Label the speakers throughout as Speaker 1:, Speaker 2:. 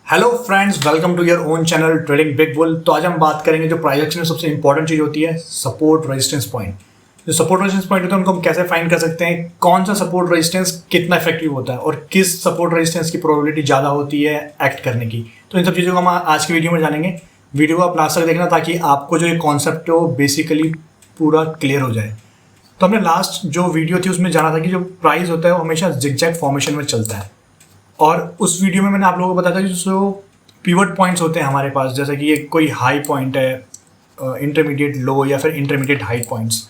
Speaker 1: Hello friends, welcome to your own channel trading big bull. तो आज हम बात करेंगे जो प्राइस एक्शन में सबसे इंपॉर्टेंट चीज़ होती है, सपोर्ट रेजिस्टेंस पॉइंट। जो सपोर्ट रेजिस्टेंस पॉइंट होता है उनको हम कैसे फाइंड कर सकते हैं, कौन सा सपोर्ट रेजिस्टेंस कितना इफेक्टिव होता है और किस सपोर्ट रेजिस्टेंस की प्रोबेबिलिटी ज़्यादा होती है एक्ट करने की। तो इन सब चीज़ों को हम आज की वीडियो में जानेंगे। वीडियो को आप लास्ट तक देखना ताकि आपको जो ये कॉन्सेप्ट है वो बेसिकली पूरा क्लियर हो जाए। तो हमने लास्ट जो वीडियो थी उसमें जाना था कि जो प्राइस होता है वो हमेशा जिगजैग फॉर्मेशन में चलता है। और उस वीडियो में मैंने आप लोगों को बताया था कि जो पिवट पॉइंट्स होते हैं हमारे पास, जैसे कि ये कोई हाई पॉइंट है, इंटरमीडिएट लो या फिर इंटरमीडिएट हाई पॉइंट्स।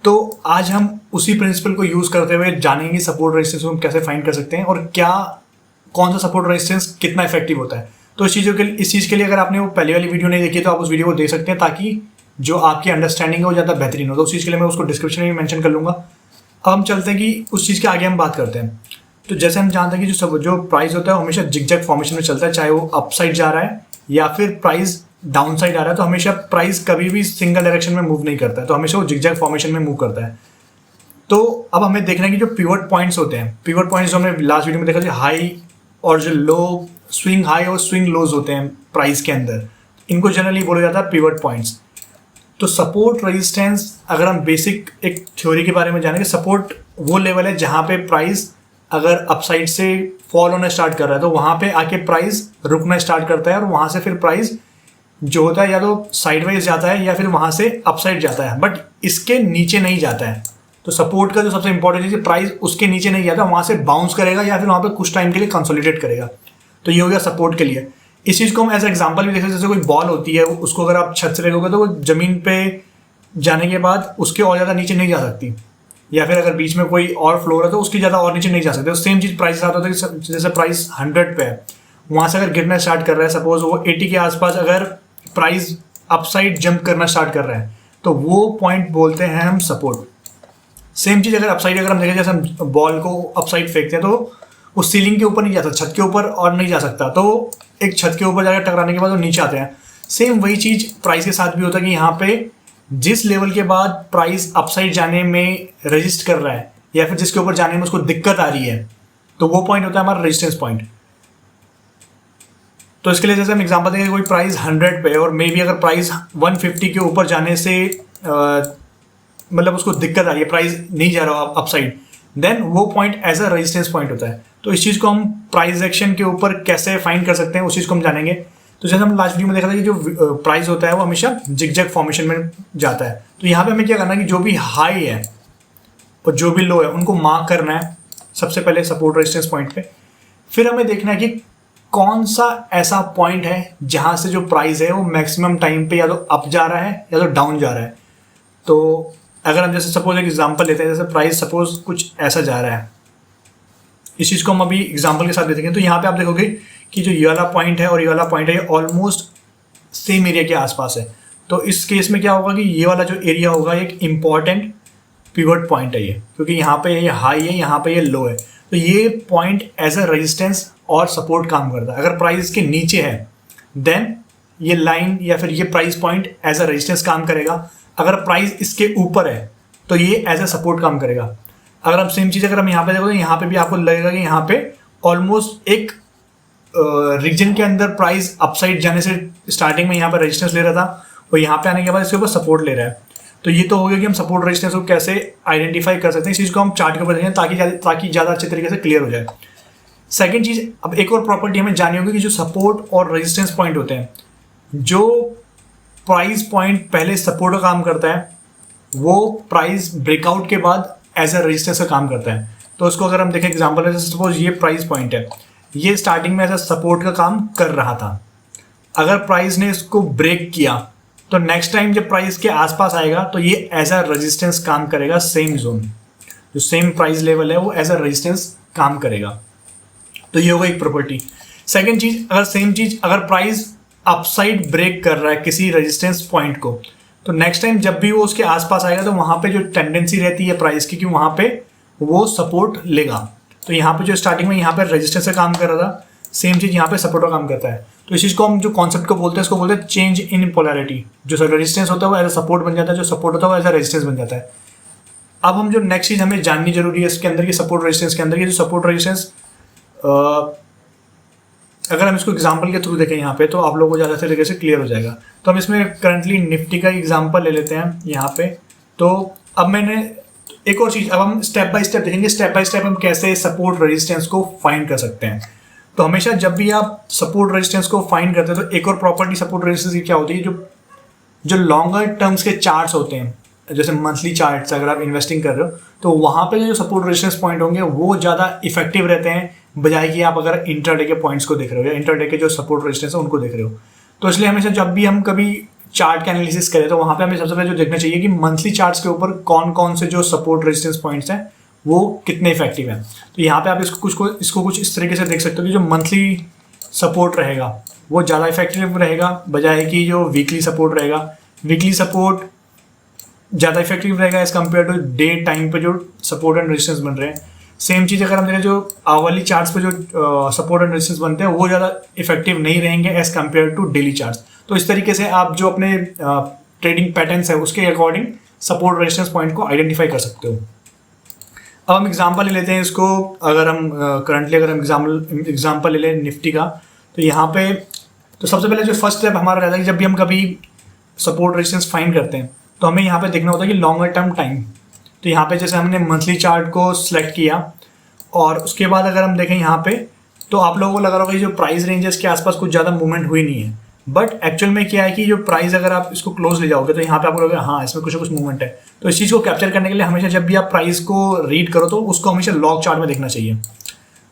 Speaker 1: तो आज हम उसी प्रिंसिपल को यूज़ करते हुए जानेंगे सपोर्ट रेजिस्टेंस को हम कैसे फाइंड कर सकते हैं और क्या कौन सा सपोर्ट रेजिस्टेंस कितना इफेक्टिव होता है। तो इस चीज़ के लिए अगर आपने वो पहले वाली वीडियो नहीं देखी तो आप उस वीडियो को देख सकते हैं ताकि जो आपकी अंडरस्टैंडिंग है वो ज़्यादा बेहतरीन हो। तो उस चीज़ के लिए मैं उसको डिस्क्रिप्शन में मेंशन कर लूँगा। अब हम चलते हैं कि उस चीज़ के आगे हम बात करते हैं। तो जैसे हम जानते हैं कि जो प्राइस होता है वो हमेशा जिगजैग फॉर्मेशन में चलता है, चाहे वो अप साइड जा रहा है या फिर प्राइस डाउन साइड आ रहा है। तो हमेशा प्राइस कभी भी सिंगल डायरेक्शन में मूव नहीं करता है, तो हमेशा वो जिगजैग फॉर्मेशन में मूव करता है। तो अब हमें देखना है कि जो पिवट पॉइंट्स होते हैं, पिवट पॉइंट्स जो हमने लास्ट वीडियो में देखा, जो हाई और जो लो, स्विंग हाई और स्विंग लोज होते हैं प्राइस के अंदर, इनको जनरली बोला जाता है पिवट पॉइंट्स। तो सपोर्ट रेजिस्टेंस, अगर हम बेसिक एक थ्योरी के बारे में जानेंगे, सपोर्ट वो लेवल है जहाँ पे प्राइस अगर अपसाइड से फॉल होना स्टार्ट कर रहा है तो वहाँ पे आके प्राइस रुकना स्टार्ट करता है और वहाँ से फिर प्राइस जो होता है या तो साइडवाइज जाता है या फिर वहाँ से अपसाइड जाता है, बट इसके नीचे नहीं जाता है। तो सपोर्ट का जो सबसे इंपॉर्टेंट चीज़ है, प्राइस उसके नीचे नहीं जाता, वहाँ से बाउंस करेगा या फिर वहाँ पे कुछ टाइम के लिए कंसोलिडेट करेगा। तो ये हो गया सपोर्ट के लिए। इस चीज़ को हम एज एग्जाम्पल भी देख सकते हैं, जैसे कोई बॉल होती है, उसको अगर आप छत से फेंकोगे तो वो जमीन पे जाने के बाद उसके और ज़्यादा नीचे नहीं जा सकती, या फिर अगर बीच में कोई और फ्लोर है तो उसकी ज़्यादा और नीचे नहीं जा सकते। तो सेम चीज़ प्राइस आता है कि जैसे प्राइस 100 पे है, वहाँ से अगर गिरना स्टार्ट कर रहा है, सपोज वो 80 के आसपास अगर प्राइस अपसाइड जंप करना स्टार्ट कर रहा है तो वो पॉइंट बोलते हैं हम सपोर्ट। सेम चीज़ अगर अपसाइड अगर हम देखें, जैसे हम बॉल को अपसाइड फेंकते हैं तो वो सीलिंग के ऊपर नहीं जा सकता, छत के ऊपर और नहीं जा सकता, तो एक छत के ऊपर जाकर टकराने के बाद वो नीचे आते हैं। सेम वही चीज़ प्राइस के साथ भी होता है कि यहाँ पे जिस लेवल के बाद प्राइस अपसाइड जाने में रजिस्ट कर रहा है या फिर जिसके ऊपर जाने में उसको दिक्कत आ रही है, तो वो पॉइंट होता है हमारा रेजिस्टेंस पॉइंट। तो इसके लिए जैसे हम एग्जांपल देंगे, कोई प्राइस 100 पे और मे बी अगर प्राइस 150 के ऊपर जाने से मतलब उसको दिक्कत आ रही है, प्राइस नहीं जा रहा अपसाइड, देन वो point as a resistance point होता है। तो इस चीज़ को हम प्राइस एक्शन के ऊपर कैसे फाइंड कर सकते हैं उस चीज़ को हम जानेंगे। तो जैसे हम लास्ट वीडियो में देखा था कि जो प्राइस होता है वो हमेशा जिगजैग फॉर्मेशन में जाता है। तो यहाँ पे हमें क्या करना है कि जो भी हाई है और जो भी लो है उनको मार्क करना है सबसे पहले सपोर्ट रेजिस्टेंस पॉइंट पे। फिर हमें देखना है कि कौन सा ऐसा पॉइंट है जहाँ से जो प्राइस है वो मैक्सिमम टाइम पे या तो अप जा रहा है या तो डाउन जा रहा है। तो अगर हम जैसे सपोज एक एग्जाम्पल लेते हैं, जैसे प्राइस सपोज कुछ ऐसा जा रहा है, इस चीज़ को हम अभी एग्जाम्पल के साथ देखेंगे। तो यहाँ पे आप देखोगे कि जो ये वाला पॉइंट है और ये वाला पॉइंट है ये ऑलमोस्ट सेम एरिया के आसपास है। तो इस केस में क्या होगा कि ये वाला जो एरिया होगा एक इम्पॉर्टेंट पिवट पॉइंट है ये, क्योंकि यहाँ पे ये हाई है, यहाँ पे ये लो है। तो ये पॉइंट एज अ रेजिस्टेंस और सपोर्ट काम करता है। अगर प्राइस के नीचे है देन ये लाइन या फिर ये price point as a resistance काम करेगा। अगर प्राइस इसके ऊपर है तो ये एज अ सपोर्ट काम करेगा। अगर हम सेम चीज़ अगर हम यहाँ पे देखो तो यहाँ पे भी आपको लगेगा कि यहाँ पे ऑलमोस्ट एक रीजन के अंदर प्राइस अपसाइड जाने से स्टार्टिंग में यहाँ पर रेजिस्टेंस ले रहा था और यहाँ पे आने के बाद इसके ऊपर सपोर्ट ले रहा है। तो ये तो हो गया कि हम सपोर्ट रेजिस्टेंस को कैसे आइडेंटिफाई कर सकते हैं। इस चीज़ को हम चार्ट के ऊपर देखें ताकि ज़्यादा अच्छे तरीके से क्लियर हो जाए। सेकेंड चीज़, अब एक और प्रॉपर्टी हमें जाननी होगी कि जो सपोर्ट और रेजिस्टेंस पॉइंट होते हैं, जो प्राइस पॉइंट पहले सपोर्ट का काम करता है वो प्राइस ब्रेकआउट के बाद एज अ रेजिस्टेंस का काम करता है। तो उसको अगर हम देखें एग्जांपल है, सपोज ये प्राइस पॉइंट है, ये स्टार्टिंग में एज अ सपोर्ट का काम कर रहा था। अगर प्राइस ने इसको ब्रेक किया तो नेक्स्ट टाइम जब प्राइस के आसपास आएगा तो ये एज अ रेजिस्टेंस काम करेगा। सेम जोन जो सेम प्राइस लेवल है वो एज अ रेजिस्टेंस काम करेगा। तो ये होगा एक प्रॉपर्टी। सेकेंड चीज, अगर सेम चीज अगर प्राइस अपसाइड ब्रेक कर रहा है किसी रेजिस्टेंस पॉइंट को, तो नेक्स्ट टाइम जब भी वो उसके आसपास आएगा तो वहाँ पे जो टेंडेंसी रहती है प्राइस की कि वहाँ पे वो सपोर्ट लेगा। तो यहाँ पे जो स्टार्टिंग में यहाँ पे रेजिस्टेंस का काम कर रहा था, सेम चीज़ यहाँ पे सपोर्ट का काम करता है। तो इस चीज़ को हम जो कॉन्सेप्ट को बोलते हैं उसको बोलते हैं चेंज इन पोलैरिटी। जो रेजिस्टेंस होता है वो एज अ सपोर्ट बन जाता है, जो सपोर्ट होता है वो एज अ रेजिस्टेंस बन जाता है। अब हम जो नेक्स्ट चीज़ हमें जाननी जरूरी है इसके अंदर की सपोर्ट रेजिस्टेंस के अंदर की जो सपोर्ट रेजिस्टेंस अगर हम इसको एग्जांपल के थ्रू देखें यहाँ पे तो आप लोगों को ज़्यादा अच्छे तरीके से क्लियर हो जाएगा। तो हम इसमें करंटली निफ्टी का एग्जांपल ले लेते हैं यहाँ पे। तो अब मैंने एक और चीज़, अब हम स्टेप बाय स्टेप देखेंगे, स्टेप बाय स्टेप हम कैसे सपोर्ट रेजिस्टेंस को फाइंड कर सकते हैं। तो हमेशा जब भी आप सपोर्ट रेजिस्टेंस को फाइंड करते हैं तो एक और प्रॉपर्टी सपोर्ट रेजिस्टेंस की क्या होती है, जो लॉन्गर टर्म्स के चार्ट्स होते हैं, जैसे मंथली चार्ट्स, अगर आप इन्वेस्टिंग कर रहे हो तो वहाँ पे जो सपोर्ट रेजिस्टेंस पॉइंट होंगे वो ज़्यादा इफेक्टिव रहते हैं बजाय कि आप अगर इंटरडे के पॉइंट्स को देख रहे हो या इंटरडे के जो सपोर्ट रेजिस्टेंस है उनको देख रहे हो। तो इसलिए हमेशा जब भी हम कभी चार्ट का एनालिसिस करें तो वहाँ पे हमें सबसे पहले जो देखना चाहिए कि मंथली चार्ट्स के ऊपर कौन कौन से जो सपोर्ट रेजिस्टेंस पॉइंट्स हैं वो कितने इफेक्टिव हैं। तो यहाँ पे आप इसको कुछ इस तरीके से देख सकते हो कि जो मंथली सपोर्ट रहेगा वो ज़्यादा इफेक्टिव रहेगा बजाय कि जो वीकली सपोर्ट रहेगा। वीकली सपोर्ट ज़्यादा इफेक्टिव रहेगा as compare to day time पे जो सपोर्ट एंड रेजिस्टेंस बन रहे हैं। सेम चीज़ अगर हम देखें जो आवरली चार्ट्स पे जो सपोर्ट एंड रेजिस्टेंस बनते हैं वो ज़्यादा इफेक्टिव नहीं रहेंगे as compare to daily charts. तो इस तरीके से आप जो अपने ट्रेडिंग पैटर्न्स है उसके अकॉर्डिंग सपोर्ट रेजिस्टेंस पॉइंट को आइडेंटिफाई कर सकते हो। अब हम एग्जांपल ले लेते हैं इसको, अगर हम करंटली अगर हम एग्जांपल ले लें निफ्टी का, तो यहाँ पे तो सबसे पहले जो फर्स्ट स्टेप हमारा रहता है कि जब भी हम कभी सपोर्ट रेजिस्टेंस फाइंड करते हैं तो हमें यहाँ पे देखना होता है कि लॉन्गर टर्म टाइम। तो यहाँ पे जैसे हमने मंथली चार्ट को सिलेक्ट किया और उसके बाद अगर हम देखें यहाँ पे तो आप लोगों को लग रहा होगा कि जो प्राइस रेंजेस के आसपास कुछ ज़्यादा मूवमेंट हुई नहीं है, बट एक्चुअल में क्या है कि जो प्राइस अगर आप इसको क्लोज ले जाओगे तो यहाँ पे आपको लगेगा हाँ इसमें कुछ ना कुछ मूवमेंट है। तो इस चीज़ को कैप्चर करने के लिए हमेशा जब भी आप प्राइस को रीड करो तो उसको हमेशा लॉग चार्ट में देखना चाहिए।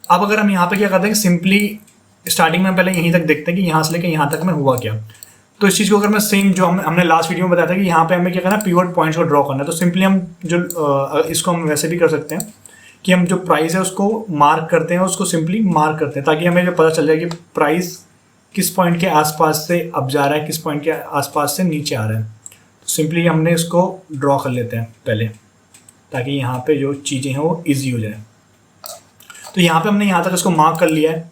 Speaker 1: अब अगर हम यहाँ पे क्या करते हैं, सिंपली स्टार्टिंग में पहले यहीं तक देखते हैं कि यहाँ से लेकर यहाँ तक में हुआ क्या। तो इस चीज़ को अगर मैं सेम जो हमने लास्ट वीडियो में बताया था कि यहाँ पे हमें क्या करना है, पिवट पॉइंट्स को ड्रॉ करना है। तो सिंपली हम जो इसको हम वैसे भी कर सकते हैं कि हम जो प्राइस है उसको मार्क करते हैं, उसको सिंपली मार्क करते हैं ताकि हमें जो पता चल जाए कि प्राइस किस पॉइंट के आसपास से अप जा रहा है, किस पॉइंट के आसपास से नीचे आ रहा है। तो सिंपली हमने इसको ड्रॉ कर लेते हैं पहले ताकि यहाँ पे जो चीज़ें हैं वो ईजी हो जाए। तो यहाँ पे हमने यहाँ तक इसको मार्क कर लिया है,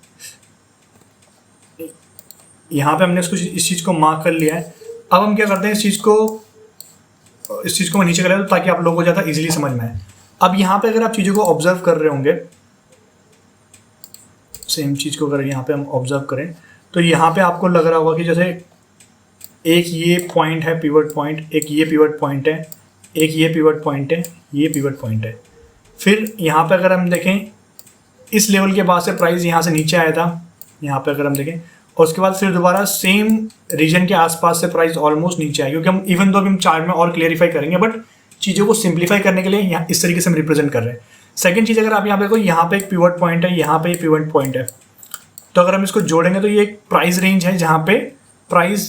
Speaker 1: यहाँ पे हमने इस चीज़ को मार्क कर लिया है। अब हम क्या करते हैं, इस चीज़ को मैं नीचे कर रहा हूँ ताकि आप लोगों को ज़्यादा इजीली समझ में आए। अब यहाँ पे अगर आप चीज़ों को ऑब्जर्व कर रहे होंगे, सेम चीज़ को अगर यहाँ पे हम ऑब्जर्व करें तो यहाँ पे आपको लग रहा होगा कि जैसे एक ये पॉइंट है पिवट पॉइंट, एक ये पिवट पॉइंट है, एक ये पिवट पॉइंट है, ये पिवट पॉइंट है। फिर यहाँ पे अगर हम देखें इस लेवल के बाद से प्राइस यहाँ से नीचे आया था, यहाँ पे अगर हम देखें, और उसके बाद फिर दोबारा सेम रीजन के आसपास से प्राइस ऑलमोस्ट नीचे आए। क्योंकि हम इवन दो हम चार्ट में और क्लियरिफाई करेंगे बट चीज़ों को सिंप्लीफाई करने के लिए यहाँ इस तरीके से हम रिप्रेजेंट कर रहे हैं। सेकंड चीज़, अगर आप यहाँ पे देखो यहाँ पे एक पिवट पॉइंट है, यहाँ पे पिवट पॉइंट है, तो अगर हम इसको जोड़ेंगे तो ये एक प्राइस रेंज है जहाँ पे प्राइस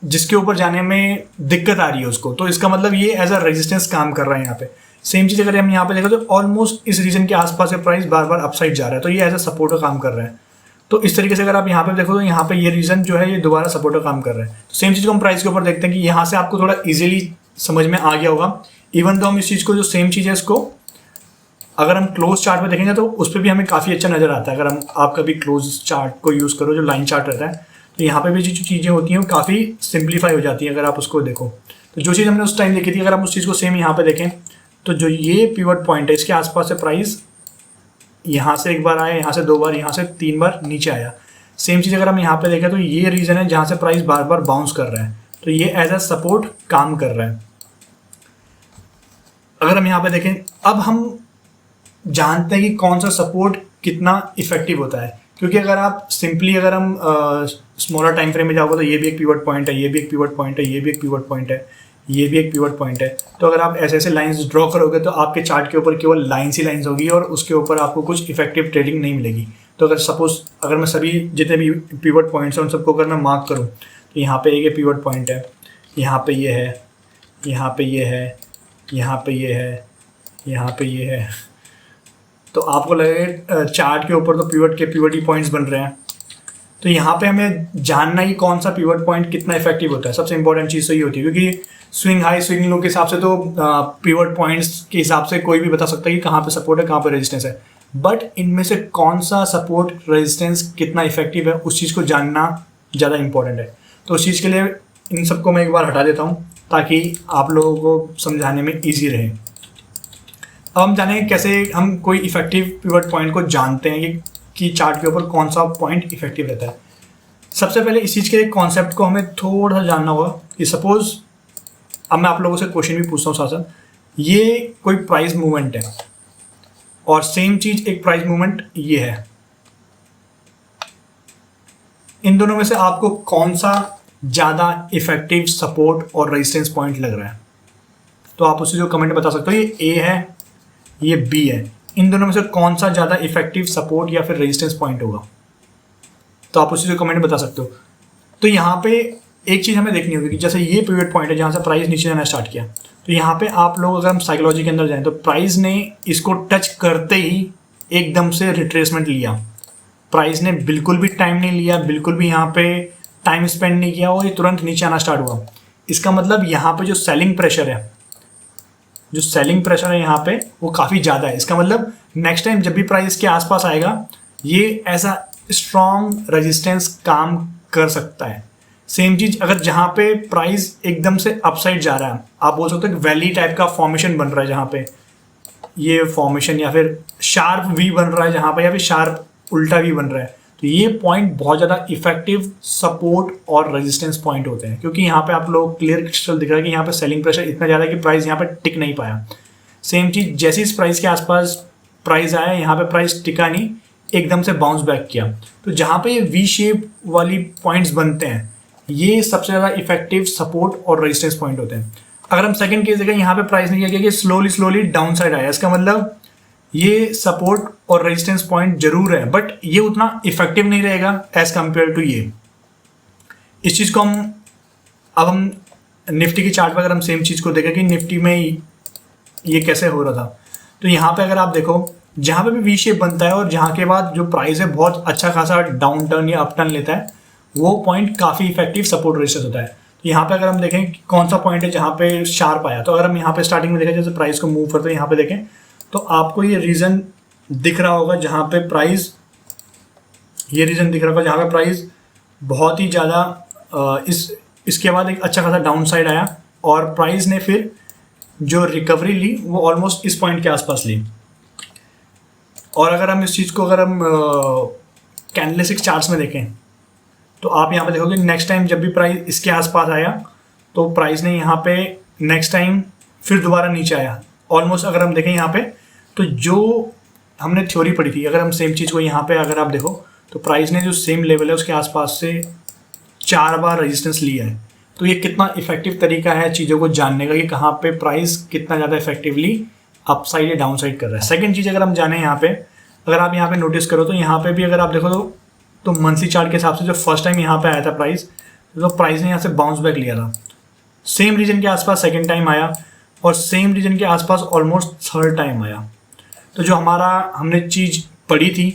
Speaker 1: जिसके ऊपर जाने में दिक्कत आ रही है उसको, तो इसका मतलब ये एज अ रेजिस्टेंस काम कर रहा है यहाँ पे। सेम चीज़ अगर हम यहाँ पे देखें तो ऑलमोस्ट इस रीजन के आसपास से प्राइस बार बार अपसाइड जा रहा है, तो ये एज अ सपोर्ट का काम कर रहा है। तो इस तरीके से अगर आप यहाँ पे देखो तो यहाँ पे ये रीजन जो है ये दोबारा सपोर्ट का काम कर रहा है। तो सेम चीज़ को हम प्राइस के ऊपर देखते हैं कि यहाँ से आपको थोड़ा इजीली समझ में आ गया होगा। इवन तो हम इस चीज़ को जो सेम चीज़ है इसको अगर हम क्लोज चार्ट में देखेंगे तो उस पर भी हमें काफ़ी अच्छा नज़र आता है। अगर आप कभी क्लोज चार्ट को यूज़ करो जो लाइन चार्ट रहता है तो यहाँ पे भी जो चीज़ें होती हैं वो काफ़ी सिंप्लीफाई हो जाती हैं अगर आप उसको देखो। तो जो चीज़ हमने उस टाइम देखी थी अगर हम उस चीज़ को सेम यहाँ पे देखें तो जो ये पिवट पॉइंट है इसके आसपास से प्राइस यहाँ से एक बार आया, यहाँ से दो बार, यहाँ से तीन बार नीचे आया। सेम चीज़ अगर हम यहाँ पे देखें तो ये रीज़न है जहाँ से प्राइस बार बार बाउंस कर रहा है, तो ये एज अ सपोर्ट काम कर रहा है। अगर हम यहाँ पे देखें, अब हम जानते हैं कि कौन सा सपोर्ट कितना इफेक्टिव होता है, क्योंकि अगर आप सिंपली अगर हम स्मॉलर टाइम फ्रेम में जाओगे तो ये भी एक पिवट पॉइंट है, ये भी एक पिवट पॉइंट है, ये भी एक पिवट पॉइंट है, ये भी एक पिवट पॉइंट है। तो अगर आप ऐसे ऐसे लाइंस ड्रॉ करोगे तो आपके चार्ट के ऊपर केवल लाइंस ही लाइंस होगी और उसके ऊपर आपको कुछ इफेक्टिव ट्रेडिंग नहीं मिलेगी। तो अगर सपोज अगर मैं सभी जितने भी पिवट पॉइंट्स हैं उन सबको अगर मैं मार्क करूँ तो यहाँ पे एक पिवट पॉइंट है, यहाँ पे ये है, यहाँ पे ये है, यहाँ पे ये है, यहाँ पे ये है, तो आपको लगेगा चार्ट के ऊपर तो पिवट ही पॉइंट्स बन रहे हैं। तो यहाँ पे हमें जानना ही कौन सा पिवट पॉइंट कितना इफेक्टिव होता है, सबसे इंपॉर्टेंट चीज़ तो ये होती है। क्योंकि स्विंग हाई स्विंग लो के हिसाब से तो पिवट पॉइंट्स के हिसाब से कोई भी बता सकता है कि कहाँ पे सपोर्ट है, कहाँ पे रेजिस्टेंस है, बट इनमें से कौन सा सपोर्ट रेजिस्टेंस कितना इफेक्टिव है उस चीज़ को जानना ज़्यादा इंपॉर्टेंट है। तो उस चीज़ के लिए इन सबको मैं एक बार हटा देता हूँ ताकि आप लोगों को समझाने में ईजी रहे। अब हम जानेंगे कैसे हम कोई इफेक्टिव पिवट पॉइंट को जानते हैं कि की चार्ट के ऊपर कौन सा पॉइंट इफेक्टिव रहता है। सबसे पहले इस चीज़ के कॉन्सेप्ट को हमें थोड़ा सा जानना होगा कि सपोज अब मैं आप लोगों से क्वेश्चन भी पूछता हूँ साथ साथ, ये कोई प्राइस मूवमेंट है और सेम चीज़ एक प्राइस मूवमेंट ये है, इन दोनों में से आपको कौन सा ज़्यादा इफेक्टिव सपोर्ट और रेजिस्टेंस पॉइंट लग रहा है? तो आप उसे जो कमेंट बता सकते हो, ये ए है ये बी है, इन दोनों में से कौन सा ज़्यादा इफेक्टिव सपोर्ट या फिर रेजिस्टेंस पॉइंट होगा? तो आप उसी से कमेंट बता सकते हो। तो यहाँ पे एक चीज़ हमें देखनी होगी कि जैसे ये पिवट पॉइंट है जहाँ से प्राइस नीचे जाना स्टार्ट किया, तो यहाँ पे आप लोग अगर हम साइकोलॉजी के अंदर जाएं तो प्राइस ने इसको टच करते ही एकदम से रिट्रेसमेंट लिया। प्राइस ने बिल्कुल भी टाइम नहीं लिया, बिल्कुल भी यहाँ पे टाइम स्पेंड नहीं किया और ये तुरंत नीचे आना स्टार्ट हुआ। इसका मतलब यहाँ पे जो सेलिंग प्रेशर है यहाँ पे वो काफ़ी ज़्यादा है। इसका मतलब नेक्स्ट टाइम जब भी प्राइस के आसपास आएगा ये ऐसा स्ट्रॉन्ग रेजिस्टेंस काम कर सकता है। सेम चीज़ अगर जहाँ पे प्राइस एकदम से अपसाइड जा रहा है, आप बोल सकते हो कि वैली टाइप का फॉर्मेशन बन रहा है जहाँ पे ये फॉर्मेशन, या फिर शार्प वी बन रहा है जहाँ पे, या फिर शार्प उल्टा वी बन रहा है, तो ये पॉइंट बहुत ज़्यादा इफेक्टिव सपोर्ट और रेजिस्टेंस पॉइंट होते हैं, क्योंकि यहाँ पे आप लोग क्लियर क्रिस्टल दिख रहा है कि यहाँ पे सेलिंग प्रेशर इतना ज़्यादा है कि प्राइस यहाँ पे टिक नहीं पाया। सेम चीज़ जैसे इस प्राइस के आसपास प्राइस आया, यहाँ पे प्राइस टिका नहीं, एकदम से बाउंस बैक किया। तो जहाँ पे ये वी शेप वाली पॉइंट्स बनते हैं ये सबसे ज़्यादा इफेक्टिव सपोर्ट और रेजिस्टेंस पॉइंट होते हैं। अगर हम सेकंड केस देखें, यहाँ पे प्राइस ने क्या किया कि स्लोली डाउन साइड आया, इसका मतलब ये सपोर्ट और रेजिस्टेंस पॉइंट जरूर है बट ये उतना इफेक्टिव नहीं रहेगा एज कम्पेयर टू ये। इस चीज़ को हम निफ्टी की चार्ट पर अगर हम सेम चीज़ को देखें कि निफ्टी में ये कैसे हो रहा था, तो यहाँ पे अगर आप देखो जहाँ पे भी वी शेप बनता है और जहाँ के बाद जो प्राइस है बहुत अच्छा खासा डाउन टर्न या अप टर्न लेता है, वो पॉइंट काफ़ी इफेक्टिव सपोर्ट रेजिस्टेंस होता है। तो यहाँ पे अगर हम देखें कौन सा पॉइंट है जहाँ पे शार्प आया, तो अगर हम यहाँ पे स्टार्टिंग में देखें जैसे प्राइस को मूव करते हैं, यहाँ पे देखें तो आपको ये रीज़न दिख रहा होगा जहाँ पे प्राइस, ये रीज़न दिख रहा होगा जहाँ पे प्राइस बहुत ही ज़्यादा इसके बाद एक अच्छा खासा डाउन साइड आया और प्राइस ने फिर जो रिकवरी ली वो ऑलमोस्ट इस पॉइंट के आसपास ली। और अगर हम इस चीज़ को अगर हम कैंडलस्टिक चार्ट्स में देखें तो आप यहाँ पे देखोगे नेक्स्ट टाइम जब भी प्राइस इसके आसपास आया तो प्राइस ने यहाँ पे नेक्स्ट टाइम फिर दोबारा नीचे आया। ऑलमोस्ट अगर हम देखें यहाँ पे तो जो हमने थ्योरी पढ़ी थी, अगर हम सेम चीज़ को यहाँ पे अगर आप देखो तो प्राइस ने जो सेम लेवल है उसके आसपास से 4 बार रेजिस्टेंस लिया है। तो ये कितना इफेक्टिव तरीका है चीज़ों को जानने का कि कहाँ पे प्राइस कितना ज़्यादा इफेक्टिवली अप साइड या डाउन साइड कर रहा है। सेकंड चीज़ अगर हम जाने यहाँ पे, अगर आप यहाँ पे नोटिस करो तो यहाँ पे भी अगर आप देखो तो मंथली चार्ट के हिसाब से जो फर्स्ट टाइम यहाँ पे आया था प्राइस, तो प्राइस ने यहाँ से बाउंस बैक लिया था, सेम रीजन के आसपास सेकेंड टाइम आया और सेम रीजन के आसपास ऑलमोस्ट थर्ड टाइम आया। तो जो हमने चीज़ पढ़ी थी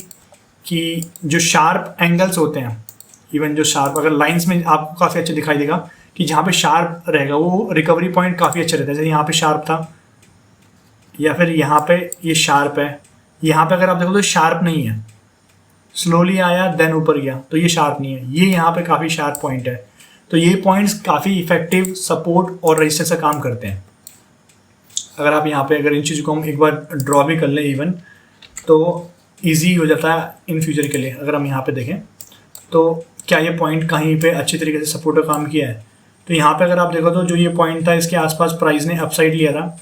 Speaker 1: कि जो शार्प एंगल्स होते हैं, इवन जो शार्प अगर लाइंस में आपको काफ़ी अच्छा दिखाई देगा कि जहाँ पे शार्प रहेगा वो रिकवरी पॉइंट काफ़ी अच्छा रहता है। जैसे यहाँ पे शार्प था या फिर यहाँ पे ये शार्प है, यहाँ पे अगर आप देखो तो शार्प नहीं है, स्लोली आया देन ऊपर गया, तो ये शार्प नहीं है, ये यहाँ पे काफ़ी शार्प पॉइंट है। तो ये पॉइंट्स काफ़ी इफेक्टिव सपोर्ट और रेजिस्टेंस का काम करते हैं। अगर आप यहाँ पे अगर इन चीज़ों को हम एक बार ड्रॉ भी कर लें इवन, तो ईजी हो जाता है इन फ्यूचर के लिए। अगर हम यहाँ पे देखें तो क्या ये पॉइंट कहीं पे अच्छी तरीके से सपोर्ट का काम किया है, तो यहाँ पे अगर आप देखो तो जो ये पॉइंट था इसके आसपास प्राइस ने अपसाइड लिया था।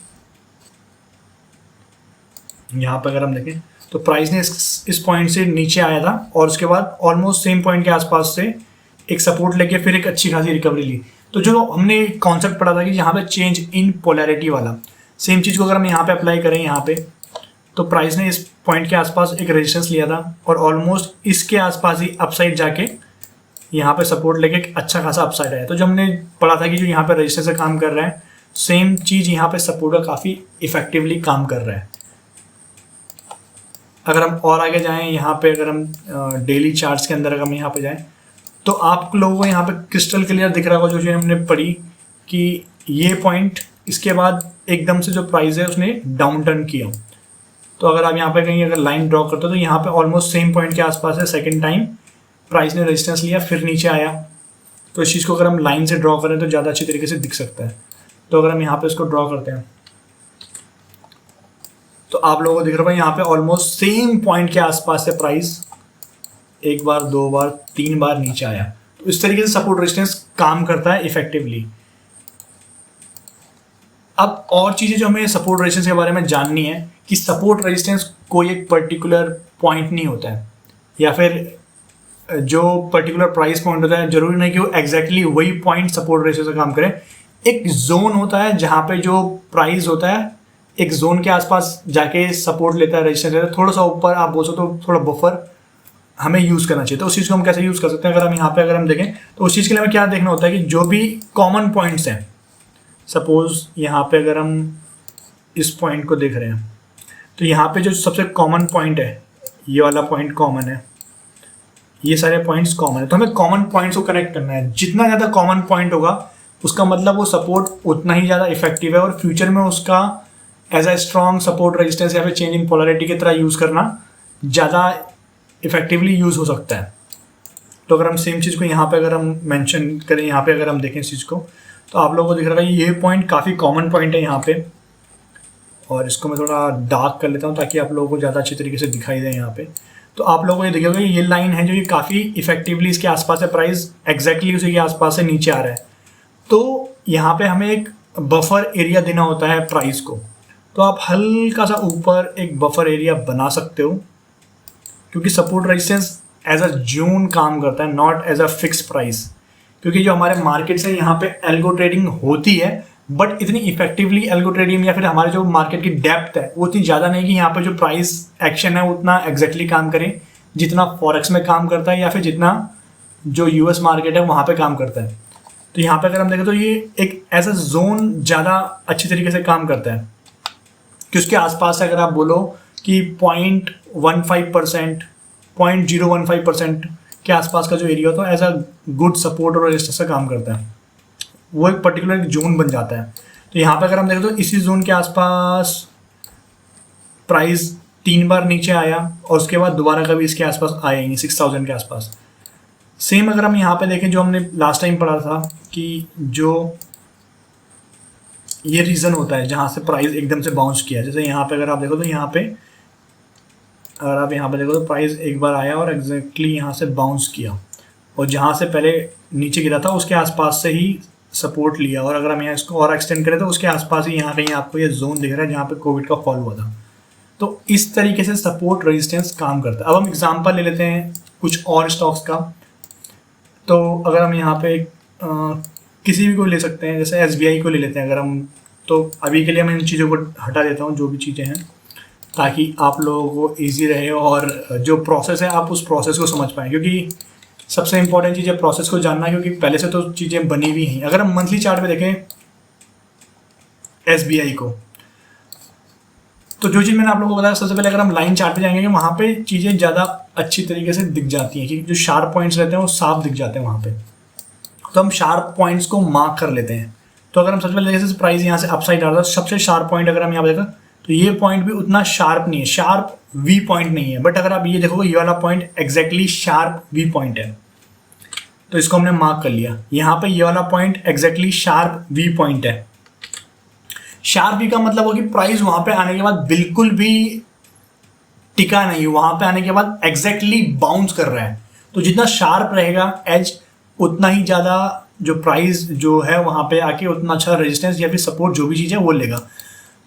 Speaker 1: यहाँ पे अगर हम देखें तो प्राइस ने इस पॉइंट से नीचे आया था और उसके बाद ऑलमोस्ट सेम पॉइंट के आसपास से एक सपोर्ट लेके फिर एक अच्छी खासी रिकवरी ली। तो जो हमने कॉन्सेप्ट पढ़ा था कि यहाँ पे चेंज इन पोलैरिटी वाला, सेम चीज़ को अगर हम यहाँ पे अप्लाई करें यहाँ पे, तो प्राइस ने इस पॉइंट के आसपास एक रेजिस्टेंस लिया था और ऑलमोस्ट इसके आसपास ही अपसाइड जाके यहाँ पे सपोर्ट लेके एक अच्छा खासा अपसाइड आया। तो जो हमने पढ़ा था कि जो यहाँ पे रेजिस्टेंस का काम कर रहा है, सेम चीज़ यहाँ पे सपोर्ट का काफ़ी इफेक्टिवली काम कर रहा है। अगर हम और आगे जाएं यहाँ पे, अगर हम डेली चार्ट्स के अंदर अगर हम यहाँ पे जाएं तो आप लोगों को यहाँ पे क्रिस्टल क्लियर दिख रहा होगा जो हमने पढ़ी कि ये पॉइंट इसके बाद एकदम से जो प्राइस है उसने डाउन टर्न किया। तो अगर आप यहाँ पे कहीं अगर लाइन ड्रॉ करते हो तो यहाँ पे ऑलमोस्ट सेम पॉइंट के आसपास है, सेकेंड टाइम प्राइस ने रेजिस्टेंस लिया फिर नीचे आया। तो इस चीज़ को अगर हम लाइन से ड्रॉ करें तो ज़्यादा अच्छी तरीके से दिख सकता है। तो अगर हम यहाँ पे इसको ड्रॉ करते हैं तो आप लोगों को दिख रहा है यहाँ पे ऑलमोस्ट सेम पॉइंट के आसपास से प्राइस एक बार, 2 बार, 3 बार नीचे आया। तो इस तरीके से सपोर्ट रेजिस्टेंस काम करता है इफेक्टिवली। अब और चीज़ें जो हमें सपोर्ट रेजिस्टेंस के बारे में जाननी है कि सपोर्ट रेजिस्टेंस कोई एक पर्टिकुलर पॉइंट नहीं होता है, या फिर जो पर्टिकुलर प्राइस पॉइंट होता है जरूरी नहीं कि वो एग्जैक्टली वही पॉइंट सपोर्ट रेजिस्टेंस का काम करे। एक जोन होता है जहाँ पे जो प्राइस होता है एक जोन के आसपास जाके सपोर्ट लेता है, रेजिस्टेंस लेता है, थोड़ा सा ऊपर आप बोल सकते हो थोड़ा बफर हमें यूज़ करना चाहिए। तो उस चीज़ को हम कैसे यूज़ कर सकते हैं, अगर हम यहाँ पे अगर हम देखें तो उस चीज़ के लिए हमें क्या देखना होता है कि जो भी कॉमन पॉइंट्स हैं, सपोज यहाँ पे अगर हम इस पॉइंट को देख रहे हैं तो यहाँ पे जो सबसे कॉमन पॉइंट है, ये वाला पॉइंट कॉमन है, ये सारे पॉइंट्स कॉमन है। तो हमें कॉमन पॉइंट्स को कनेक्ट करना है। जितना ज़्यादा कॉमन पॉइंट होगा उसका मतलब वो सपोर्ट उतना ही ज़्यादा इफेक्टिव है, और फ्यूचर में उसका as a strong support resistance या फिर चेंज इन पोलैरिटी की तरह यूज़ करना ज़्यादा इफेक्टिवली यूज़ हो सकता है। तो अगर हम सेम चीज़ को यहाँ पे अगर हम मेंशन करें, यहाँ पे अगर हम देखें इस चीज़ को, तो आप लोगों को दिख रहा है ये पॉइंट काफ़ी कॉमन पॉइंट है यहाँ पे, और इसको मैं थोड़ा डार्क कर लेता हूँ ताकि आप लोगों को ज़्यादा अच्छी तरीके से दिखाई दे यहाँ पे। तो आप लोगों को ये देखिएगा ये लाइन है जो ये काफ़ी इफेक्टिवली इसके आसपास है, प्राइस एग्जैक्टली उसी के आसपास से नीचे आ रहा है। तो यहाँ पे हमें एक बफर एरिया देना होता है प्राइस को। तो आप हल्का सा ऊपर एक बफर एरिया बना सकते हो, क्योंकि support resistance as a zone काम करता है, not as a fix price. क्योंकि जो हमारे मार्केट से यहाँ पे एल्गो ट्रेडिंग होती है, बट इतनी इफेक्टिवली एल्गो ट्रेडिंग या फिर हमारे जो मार्केट की डेप्थ है वो इतनी ज़्यादा नहीं कि यहाँ पे जो प्राइस एक्शन है उतना एग्जैक्टली काम करे जितना फॉरेक्स में काम करता है या फिर जितना जो यूएस मार्केट है वहाँ पे काम करता है। तो यहाँ पे अगर हम देखें तो ये एक एज अ जोन ज़्यादा अच्छी तरीके से काम करता है, कि उसके आसपास अगर आप बोलो कि 0.15%, 0.015% के आसपास का जो एरिया होता है एज अ गुड सपोर्ट और रेजिस्टेंस का काम करता है, वो एक पर्टिकुलर जोन बन जाता है। तो यहाँ पे अगर हम देखें तो इसी जोन के आसपास प्राइस 3 बार नीचे आया और उसके बाद दोबारा कभी इसके आसपास आया ही नहीं, 6000 के आसपास। सेम अगर हम यहाँ पे देखें जो हमने लास्ट टाइम पढ़ा था कि जो ये रीज़न होता है जहाँ से प्राइस एकदम से बाउंस किया, जैसे यहाँ पे अगर आप देखो तो यहाँ पे अगर आप यहाँ पे देखो तो प्राइस एक बार आया और एग्जैक्टली यहाँ से बाउंस किया, और जहाँ से पहले नीचे गिरा था उसके आसपास से ही सपोर्ट लिया, और अगर हम यहाँ इसको और एक्सटेंड करें तो उसके आसपास ही यहाँ कहीं आपको ये जोन दिख रहा है जहाँ पे कोविड का फॉल हुआ था। तो इस तरीके से सपोर्ट रेजिस्टेंस काम करता है। अब हम एग्जांपल ले लेते हैं कुछ और स्टॉक्स का। तो अगर हम यहाँ पे किसी भी को ले सकते हैं, जैसे SBI को ले लेते हैं अगर हम, तो अभी के लिए मैं इन चीज़ों को हटा देता हूँ जो भी चीज़ें हैं, ताकि आप लोगों को ईजी रहे और जो प्रोसेस है आप उस प्रोसेस को समझ पाएँ, क्योंकि सबसे इंपॉर्टेंट चीज़ है प्रोसेस को जानना, क्योंकि पहले से तो चीज़ें बनी हुई हैं। अगर हम मंथली चार्ट पे देखें SBI को, तो जो चीज़ मैंने आप लोगों को बताया, सबसे पहले अगर हम लाइन चार्ट पे जाएंगे वहाँ पे चीज़ें ज़्यादा अच्छी तरीके से दिख जाती हैं, क्योंकि जो शार्प पॉइंट्स रहते हैं वो साफ दिख जाते हैं वहाँ पे। तो हम शार्प पॉइंट्स को मार्क कर लेते हैं। तो अगर हम सबसे पहले जैसे प्राइस यहाँ से अपसाइड आ रहा था, सबसे शार्प पॉइंट अगर हम यहाँ पे देखा तो ये पॉइंट भी उतना शार्प नहीं है, शार्प V पॉइंट नहीं है, बट अगर आप ये देखोगे ये वाला point exactly sharp V point है, तो इसको हमने मार्क कर लिया। यहाँ पे ये वाला point exactly sharp V point है। शार्प V का मतलब हो कि प्राइस वहां पे आने के बाद बिल्कुल भी टिका नहीं, वहां पे आने के बाद एग्जैक्टली बाउंस कर रहा है। तो जितना शार्प रहेगा एज, उतना ही ज़्यादा जो प्राइस जो है वहां पे आके उतना अच्छा रेजिस्टेंस या फिर सपोर्ट जो भी चीज़ है वो लेगा।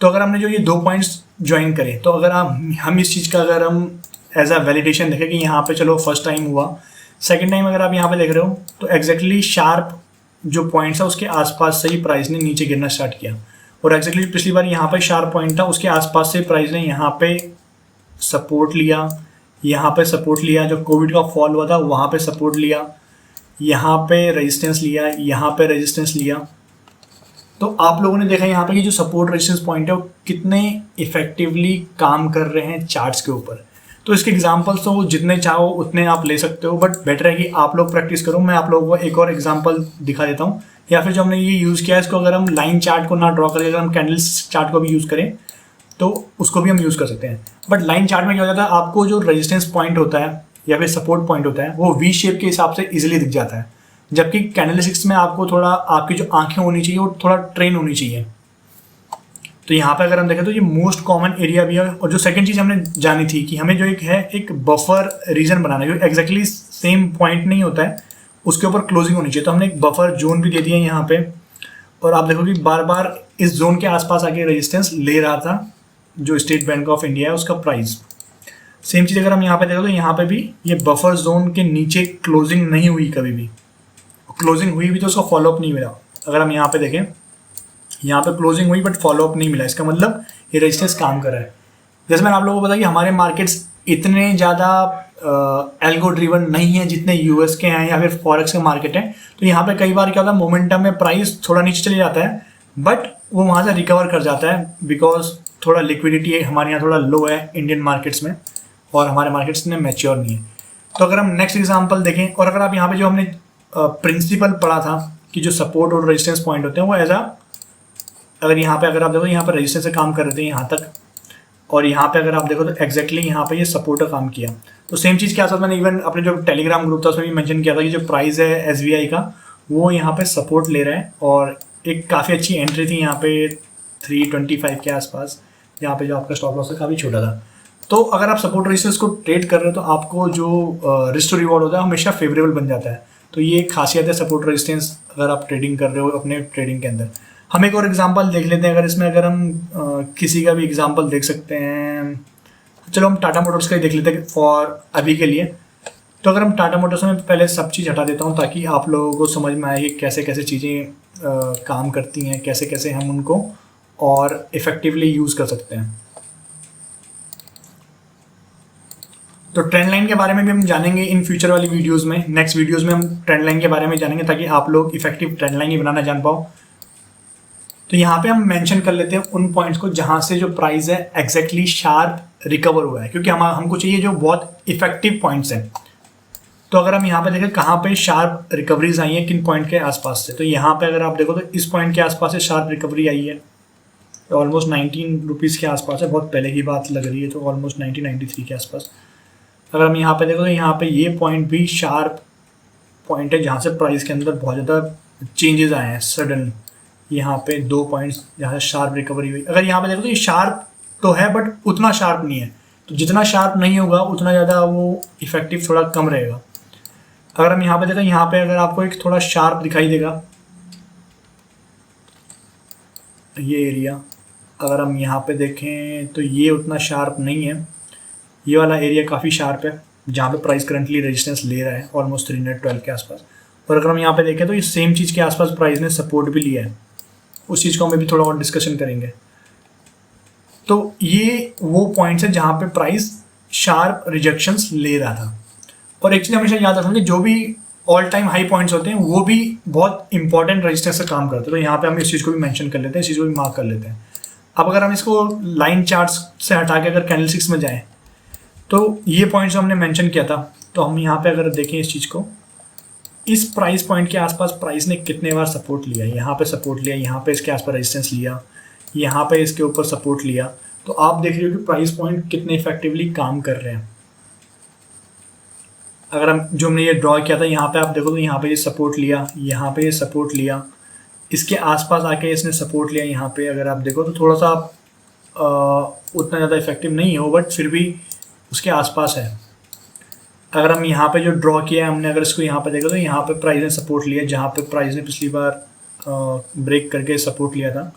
Speaker 1: तो अगर हमने जो ये 2 पॉइंट्स ज्वाइन करें, तो अगर हम इस चीज़ का अगर हम एज अ वैलिडेशन देखें कि यहाँ पे चलो फर्स्ट टाइम हुआ, सेकेंड टाइम अगर आप यहाँ पे देख रहे हो तो एग्जैक्टली शार्प जो पॉइंट्स है उसके आसपास से ही प्राइस ने नीचे गिरना स्टार्ट किया, और एग्जैक्टली पिछली बार यहाँ पे शार्प पॉइंट था उसके आसपास से प्राइस ने यहाँ पे सपोर्ट लिया, यहाँ पे सपोर्ट लिया, जो कोविड का फॉल हुआ था वहाँ पे सपोर्ट लिया, यहाँ पे रेजिस्टेंस लिया, यहाँ पे रेजिस्टेंस लिया। तो आप लोगों ने देखा यहाँ पे कि जो सपोर्ट रेजिस्टेंस पॉइंट है वो कितने इफेक्टिवली काम कर रहे हैं चार्ट्स के ऊपर। तो इसके एग्जांपल्स तो जितने चाहो उतने आप ले सकते हो, बट बेटर है कि आप लोग प्रैक्टिस करो। मैं आप लोगों को एक और एग्जांपल दिखा देता हूँ, या फिर जो हमने ये यूज़ किया है इसको अगर हम लाइन चार्ट को ना ड्रॉ करें, अगर हम कैंडल्स चार्ट को भी यूज़ करें तो उसको भी हम यूज़ कर सकते हैं। बट लाइन चार्ट में क्या हो जाता है, आपको जो रेजिस्टेंस पॉइंट होता है या फिर सपोर्ट पॉइंट होता है वो V शेप के हिसाब से ईजिली दिख जाता है, जबकि कैंडलस्टिक्स में आपको थोड़ा आपकी जो आंखें होनी चाहिए वो थोड़ा ट्रेन होनी चाहिए। तो तो यहाँ पे अगर हम देखें तो ये मोस्ट कॉमन एरिया भी है। और जो सेकंड चीज़ हमने जानी थी कि हमें जो एक बफर रीजन बनाना है जो एग्जैक्टली सेम पॉइंट नहीं होता है, उसके ऊपर क्लोजिंग होनी चाहिए। तो हमने एक बफर जोन भी दे दिया है यहाँ पे, और आप देखो कि बार बार इस जोन के आसपास आके रेजिस्टेंस ले रहा था जो स्टेट बैंक ऑफ इंडिया है उसका प्राइस। सेम चीज़ अगर हम यहाँ पे देखो तो यहाँ पे भी ये बफर जोन के नीचे क्लोजिंग नहीं हुई कभी भी, क्लोजिंग हुई भी तो उसका फॉलोअप नहीं मिला। अगर हम यहाँ पे देखें, यहाँ पे क्लोजिंग हुई बट फॉलोअप नहीं मिला, इसका मतलब ये रेजिस्टेंस काम कर रहा है। जैसे मैंने आप लोगों को बताया कि हमारे मार्केट्स इतने ज़्यादा एल्गो ड्रिवन नहीं है जितने यूएस के हैं या फिर फॉरेक्स के मार्केट हैं। तो यहाँ पे कई बार क्या होता है, मोमेंटम में प्राइस थोड़ा नीचे चले जाता है बट वो वहाँ से रिकवर कर जाता है, बिकॉज थोड़ा लिक्विडिटी हमारे यहाँ थोड़ा लो है इंडियन मार्केट्स में, और हमारे मार्केट्स इतने मैच्योर नहीं है। तो अगर हम नेक्स्ट एग्जाम्पल देखें, और अगर आप यहाँ पे जो हमने प्रिंसिपल पढ़ा था कि जो सपोर्ट और रेजिस्टेंस पॉइंट होते हैं वो एज अगर यहाँ पे अगर आप देखो यहाँ पर रेजिस्टेंस से काम कर रहे थे यहाँ तक, और यहाँ पे अगर आप देखो तो एग्जैक्टली यहाँ पे ये सपोर्ट का काम किया। तो सेम चीज़ के साथ मैंने इवन अपने जो टेलीग्राम ग्रुप था उसमें भी मेंशन किया था कि जो प्राइस है एसबीआई का वो यहाँ पे सपोर्ट ले रहा है, और एक काफ़ी अच्छी एंट्री थी यहाँ पे 325 के आसपास, यहाँ पे जो आपका स्टॉप लॉस है काफ़ी छोटा था। तो अगर आप सपोर्ट रेजिस्टेंस को ट्रेड कर रहे हो तो आपको जो रिस्क टू रिवॉर्ड होता है हमेशा फेवरेबल बन जाता है। तो ये एक खासियत है सपोर्ट रेजिस्टेंस अगर आप ट्रेडिंग कर रहे हो अपने ट्रेडिंग के अंदर। हम एक और एग्जांपल देख लेते हैं, अगर इसमें अगर हम किसी का भी एग्जांपल देख सकते हैं, चलो हम टाटा मोटर्स का ही देख लेते हैं फॉर अभी के लिए। तो अगर हम टाटा मोटर्स में पहले सब चीज़ हटा देता हूँ ताकि आप लोगों को समझ में आए कि कैसे कैसे चीज़ें काम करती हैं, कैसे कैसे हम उनको और इफ़ेक्टिवली यूज़ कर सकते हैं। तो ट्रेंड लाइन के बारे में भी हम जानेंगे इन फ्यूचर वाली वीडियोज़ में। नेक्स्ट वीडियोज़ में हम ट्रेंड लाइन के बारे में जानेंगे ताकि आप लोग इफेक्टिव ट्रेंड लाइन ही बनाना जान पाओ। तो यहाँ पे हम मेंशन कर लेते हैं उन पॉइंट्स को जहाँ से जो प्राइस है एग्जैक्टली शार्प रिकवर हुआ है, क्योंकि हमको चाहिए जो बहुत इफेक्टिव पॉइंट्स हैं। तो अगर हम यहाँ पे देखें कहाँ पे शार्प रिकवरीज आई हैं किन पॉइंट के आसपास से, तो यहाँ पे अगर आप देखो तो इस पॉइंट के आसपास से शार्प रिकवरी आई है, ऑलमोस्ट 19 रुपीज़ के आसपास है, बहुत पहले की बात लग रही है, तो ऑलमोस्ट 1993 के आसपास। अगर हम यहाँ पे देखो तो यहाँ पे ये पॉइंट भी शार्प पॉइंट है जहाँ से प्राइस के अंदर बहुत ज़्यादा चेंजेस आए हैं सडन। यहाँ पे 2 पॉइंट्स जहाँ से शार्प रिकवरी हुई। अगर यहाँ पे देखो तो ये शार्प तो है बट उतना शार्प नहीं है, तो जितना शार्प नहीं होगा उतना ज़्यादा वो इफेक्टिव थोड़ा कम रहेगा। अगर हम यहाँ पे देखें, यहाँ पे अगर आपको एक थोड़ा शार्प दिखाई देगा ये एरिया, अगर हम यहाँ पे देखें तो ये उतना शार्प नहीं है, ये वाला एरिया काफ़ी शार्प है जहाँ पे प्राइस करंटली रेजिस्टेंस ले रहा है ऑलमोस्ट 312 के आसपास। और अगर हम यहाँ पे देखें तो ये सेम चीज़ के आसपास प्राइस ने सपोर्ट भी लिया है, उस चीज़ को हम भी थोड़ा और डिस्कशन करेंगे। तो ये वो पॉइंट्स है जहाँ पे प्राइस शार्प रिजेक्शंस ले रहा था। और एक चीज़ हमेशा याद रखना कि जो भी ऑल टाइम हाई पॉइंट्स होते हैं वो भी बहुत इंपॉर्टेंट रेजिस्टेंस से काम करते हैं। तो यहाँ पे हम इस चीज़ को भी मेंशन कर लेते हैं, इस चीज़ को भी मार्क कर लेते हैं। अब अगर हम इसको लाइन चार्ट्स से हटा के अगर कैंडलस्टिक्स में जाएँ तो ये पॉइंट्स हमने मेंशन किया था, तो हम यहाँ पे अगर देखें इस चीज़ को, इस प्राइस पॉइंट के आसपास प्राइस ने कितने बार सपोर्ट लिया, यहाँ पे सपोर्ट लिया, यहाँ पे इसके आसपास रेजिस्टेंस लिया, यहाँ पे इसके ऊपर सपोर्ट लिया। तो आप देख रहे हो कि प्राइस पॉइंट कितने इफेक्टिवली काम कर रहे हैं। अगर हम जो हमने ये ड्रॉ किया था यहाँ पे आप देखो तो यहाँ पे ये सपोर्ट लिया, यहाँ पे ये सपोर्ट लिया, इसके आसपास आके इसने सपोर्ट लिया यहाँ पे। अगर आप देखो तो थोड़ा सा उतना ज़्यादा इफेक्टिव नहीं हो बट फिर भी उसके आसपास है। अगर हम यहाँ पे जो ड्रॉ किया है हमने, अगर इसको यहाँ पे देखो तो यहाँ पे प्राइस ने सपोर्ट लिया, जहाँ पे प्राइस ने पिछली बार ब्रेक करके सपोर्ट लिया था।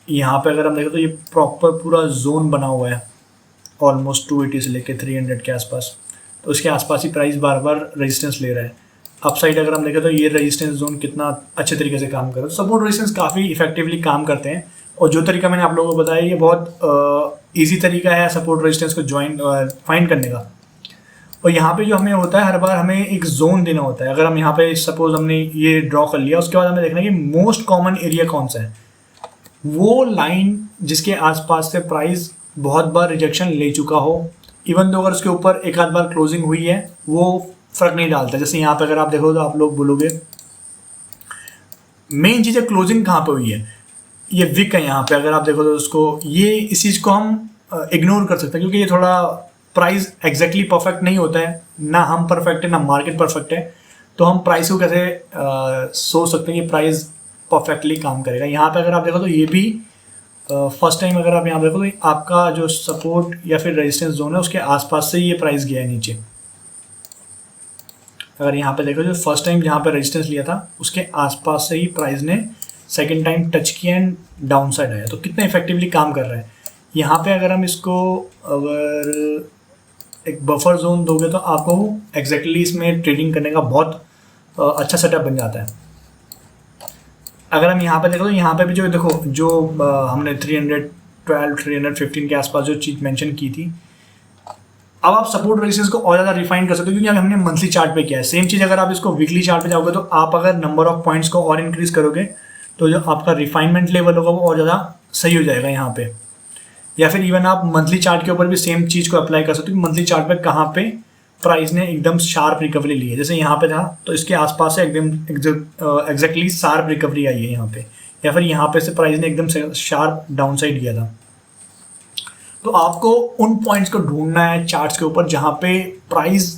Speaker 1: यहाँ पे अगर हम देखो तो ये प्रॉपर पूरा जोन बना हुआ है ऑलमोस्ट 280 से लेके 300 के आसपास, तो उसके आसपास ही प्राइस बार बार रेजिस्टेंस ले रहा है। अपसाइड अगर हम देखें तो ये रेजिस्टेंस जोन कितना अच्छे तरीके से काम कर रहा है। सपोर्ट रेजिस्टेंस काफ़ी इफेक्टिवली काम करते हैं, और जो तरीका मैंने आप लोगों को बताया ये बहुत ईजी तरीका है सपोर्ट रेजिस्टेंस को फाइंड करने का। और यहाँ पे जो हमें होता है हर बार हमें एक जोन देना होता है। अगर हम यहाँ पे सपोज हमने ये ड्रॉ कर लिया, उसके बाद हमें देखना है कि मोस्ट कॉमन एरिया कौन सा है, वो लाइन जिसके आसपास से प्राइस बहुत बार रिजेक्शन ले चुका हो, इवन तो अगर उसके ऊपर एक आध बार क्लोजिंग हुई है वो फ़र्क नहीं डालता। जैसे यहाँ पे अगर आप देखो तो आप लोग बोलोगे मेन चीज़ है क्लोजिंग कहाँ पे हुई है, ये विक है यहाँ पे। अगर आप देखो तो उसको ये इस चीज़ को हम इग्नोर कर सकते हैं, क्योंकि ये थोड़ा प्राइस एग्जैक्टली परफेक्ट नहीं होता है, ना हम परफेक्ट है ना मार्केट परफेक्ट है। तो हम प्राइस को कैसे सोच सकते हैं कि प्राइस परफेक्टली काम करेगा। यहाँ पे अगर आप देखो तो ये भी फर्स्ट टाइम अगर आप यहाँ देखो तो आपका जो सपोर्ट या फिर रेजिस्टेंस जोन है उसके आसपास से ये प्राइस गया है नीचे। अगर यहाँ पे देखो जो फर्स्ट टाइम जहाँ पे रेजिस्टेंस लिया था उसके आसपास से ही प्राइस ने सेकंड टाइम टच किया एंड डाउन साइड आया। तो कितना इफेक्टिवली काम कर रहा है यहाँ पे। अगर हम इसको अगर एक बफर जोन दोगे तो आपको एग्जैक्टली इसमें ट्रेडिंग करने का बहुत अच्छा सेटअप बन जाता है। अगर हम यहाँ पे देखो तो यहाँ पे भी जो देखो जो हमने 312 315 के आसपास जो चीज़ मेंशन की थी, अब आप सपोर्ट रेजिस्टेंस को और ज़्यादा रिफाइन कर सकते हो क्योंकि हमने मंथली चार्ट पे किया है। सेम चीज़ अगर आप इसको वीकली चार्ट पे जाओगे तो आप अगर नंबर ऑफ पॉइंट्स को और इंक्रीज करोगे तो जो आपका रिफाइनमेंट लेवल होगा वो और ज़्यादा सही हो जाएगा यहाँ पे। या फिर इवन आप मंथली चार्ट के ऊपर भी सेम चीज़ को अप्लाई कर सकते हो कि मंथली चार्ट पे कहाँ पे प्राइस ने एकदम शार्प रिकवरी ली है। जैसे यहाँ पे था तो इसके आसपास से एकदम एग्जैक्टली शार्प रिकवरी आई है यहाँ पे, या फिर यहाँ पे से प्राइस ने एकदम से शार्प डाउन साइड किया था। तो आपको उन पॉइंट्स को ढूंढना है चार्ट्स के ऊपर जहाँ पे प्राइस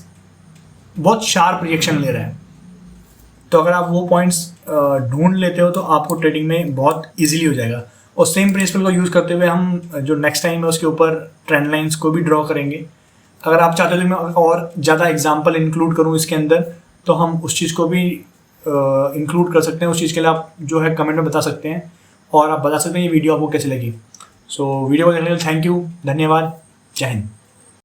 Speaker 1: बहुत शार्प रिएक्शन ले रहा है। तो अगर आप वो पॉइंट्स ढूंढ लेते हो तो आपको ट्रेडिंग में बहुत इजीली हो जाएगा। और सेम प्रिंसिपल को यूज़ करते हुए हम जो नेक्स्ट टाइम है उसके ऊपर ट्रेंड लाइंस को भी ड्रॉ करेंगे। अगर आप चाहते हो तो मैं और ज़्यादा एग्जांपल इंक्लूड करूँ इसके अंदर तो हम उस चीज़ को भी इंक्लूड कर सकते हैं। उस चीज़ के लिए आप जो है कमेंट में बता सकते हैं और आप बता सकते हैं ये वीडियो आपको कैसी लगी। सो वीडियो को देखने के लिए थैंक यू, धन्यवाद, जय हिंद।